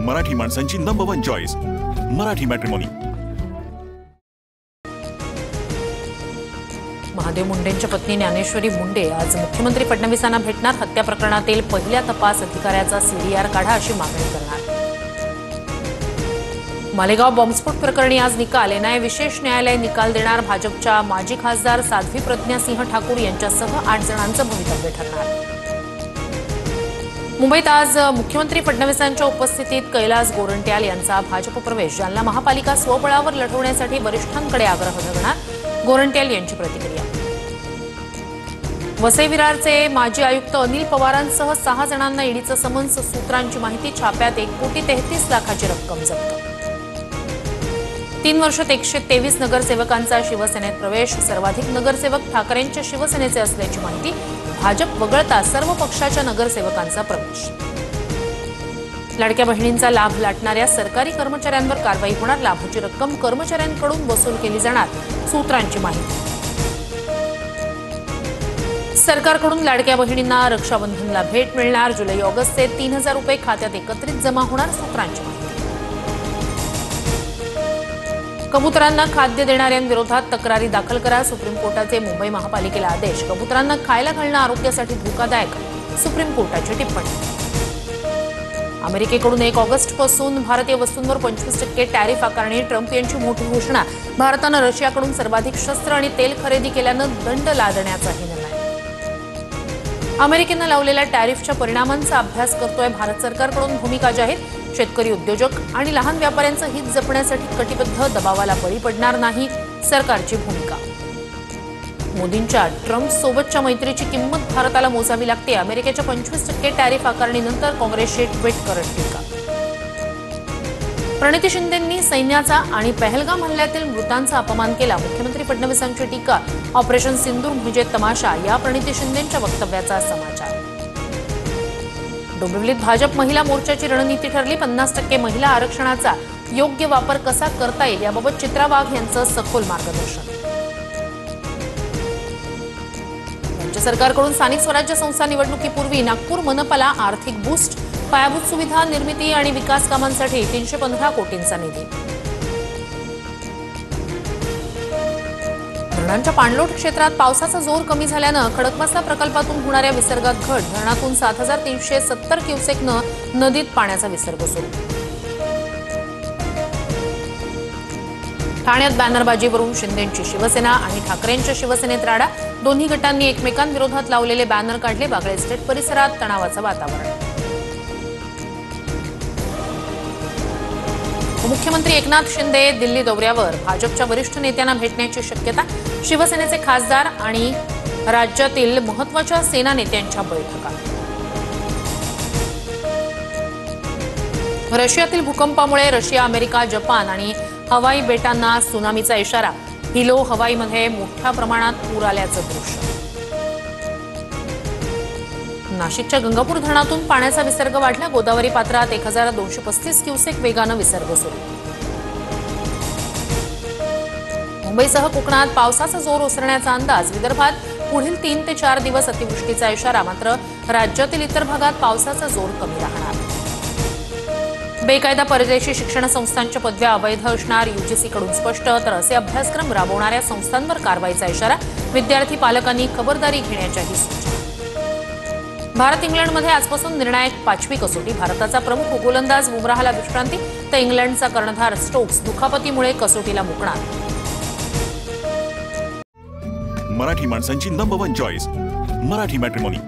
मराठी माणसांची number 1 choice Marathi matrimony. Mahadev मुंडेंच्या पत्नी ज्ञानेश्वरी मुंडे आज मुख्यमंत्री फडणवीसांना भेटणार। हत्या प्रकरणातील पहिल्या तपास अधिकाऱ्याचा सीडीआर काढा अशी मागणी करणार। मालेगाव बॉम्बस्फोट प्रकरणी आज निकाल। एनआयए विशेष न्यायालय निकाल देणार। भाजपच्या माजी खासदार साध्वी प्रज्ञा सिंह ठाकूर यांच्यासह 8 जणांचं भवितव्य ठरणार। मुंबईत आज मुख्यमंत्री फडणवीसांच्या उपस्थितीत कैलास गोरंट्याल यांचा भाजप प्रवेश। जालना महापालिका स्वबळावर लढवण्यासाठी वरिष्ठांकडे आग्रह धरणार। गोरंट्याल यांची प्रतिक्रिया। वसई विरारचे माजी आयुक्त अनिल पवारांसह 6 जणांना ईडीचं समन्स। सूत्रांची माहिती। छाप्यात 1,33 लाखाची रक्कम जप्त। 3 वर्षात 123 नगरसेवकांचा शिवसेनेत प्रवेश। सर्वाधिक नगरसेवक ठाकरेंच्या शिवसेनेचे असल्याची माहिती। भाजप वगळता सर्व पक्षाच्या नगरसेवकांचा प्रवेश। लाडक्या बहिणींचा लाभ लाटणाऱ्या सरकारी कर्मचाऱ्यांवर कारवाई होणार। लाभाची रक्कम कर्मचाऱ्यांकडून वसूल केली जाणार। सूत्रांची माहिती। सरकारकडून लाडक्या बहिणींना रक्षाबंधनला भेट मिळणार। जुलै-ऑगस्टचे 3,000 रुपये खात्यात एकत्रित जमा होणार। सूत्रांची माहिती। कबुतरांना खाद्य देणाऱ्यांविरोधात तक्रारी दाखल करा। सुप्रीम कोर्टाचे मुंबई महापालिकेला आदेश। कबुतरांना खायला घालणं आरोग्यासाठी धोकादायक। सुप्रीम कोर्टाची टिप्पणी। अमेरिकेकडून 1 ऑगस्टपासून भारतीय वस्तूंवर 25% टॅरिफ आकारणी। ट्रम्प यांची मोठी घोषणा। भारतानं रशियाकडून सर्वाधिक शस्त्र आणि तेल खरेदी केल्यानं दंड लादण्याचाही निर्णय। अमेरिकेनं लावलेल्या टॅरिफच्या परिणामांचा अभ्यास करतोय भारत। सरकारकडून भूमिका जाहीर। शेतकरी, उद्योजक आणि लहान व्यापाऱ्यांचं हित जपण्यासाठी कटिबद्ध। दबावाला बळी पडणार नाही। सरकारची भूमिका। मोदींच्या ट्रम्प सोबतच्या मैत्रीची किंमत भारताला मोजावी लागते। अमेरिकेच्या 25% टॅरिफ आकारणीनंतर काँग्रेसची ट्विट करत टीका। प्रणिती शिंदेंनी सैन्याचा आणि पहलगाम हल्ल्यातील मृतांचा अपमान केला। मुख्यमंत्री फडणवीसांची टीका। ऑपरेशन सिंदूर म्हणजे तमाशा या प्रणिती शिंदेंच्या वक्तव्याचा समाचार। डोंबिवलीत भाजप महिला मोर्चाची रणनीती ठरली। 50% महिला आरक्षणाचा योग्य वापर कसा करता येईल याबाबत चित्रा वाघ यांचं सखोल मार्गदर्शन। राज्य सरकारकडून स्थानिक स्वराज्य संस्था निवडणुकीपूर्वी नागपूर मनपाला आर्थिक बूस्ट। पायाभूत सुविधा निर्मिती आणि विकास कामांसाठी 315 कोटींचा निधी। धरणांच्या पाणलोट क्षेत्रात पावसाचा जोर कमी झाल्यानं खडकवासला प्रकल्पातून होणाऱ्या विसर्गात घट। धरणातून 7,370 क्युसेकनं नदीत पाण्याचा विसर्ग सुरू। ठाण्यात बॅनरबाजीवरून शिंदेंची शिवसेना आणि ठाकरेंच्या शिवसेनेत राडा। दोन्ही गटांनी एकमेकांविरोधात लावलेले बॅनर काढले। बागळे एस्टेट परिसरात तणावाचं वातावरण। मुख्यमंत्री एकनाथ शिंदे दिल्ली दौऱ्यावर। भाजपच्या वरिष्ठ नेत्यांना भेटण्याची शक्यता। शिवसेनेचे खासदार आणि राज्यातील महत्त्वाच्या सेना नेत्यांच्या बैठका। रशियातील भूकंपामुळे रशिया, अमेरिका, जपान आणि हवाई बेटांना त्सुनामीचा इशारा। हिलो हवाईमध्ये मोठ्या प्रमाणात पूर आल्याचं दृश्य। नाशिकच्या गंगापूर धरणातून पाण्याचा विसर्ग वाढला। गोदावरी पात्रात 1,235 क्युसेक वेगानं विसर्ग सुरू। मुंबईसह कोकणात पावसाचा जोर ओसरण्याचा अंदाज। विदर्भात पुढील 3 ते 4 दिवस अतिवृष्टीचा इशारा। मात्र राज्यातील इतर भागात पावसाचा जोर कमी राहणार। बेकायदा परदेशी शिक्षण संस्थांच्या पदव्या अवैध असणार। यूजीसीकडून स्पष्ट। तर असे अभ्यासक्रम राबवणाऱ्या संस्थांवर कारवाईचा इशारा। विद्यार्थी पालकांनी खबरदारी घेण्याच्याही सूचना। भारत इंग्लंडमध्ये आजपासून निर्णायक 5वी कसोटी। भारताचा प्रमुख गोलंदाज बुमराहला विश्रांती तर इंग्लंडचा कर्णधार स्टोक्स दुखापतीमुळे कसोटीला मुकणार। मराठी माणसांची नंबर 1 चॉईस मराठी मॅट्रिमोनी।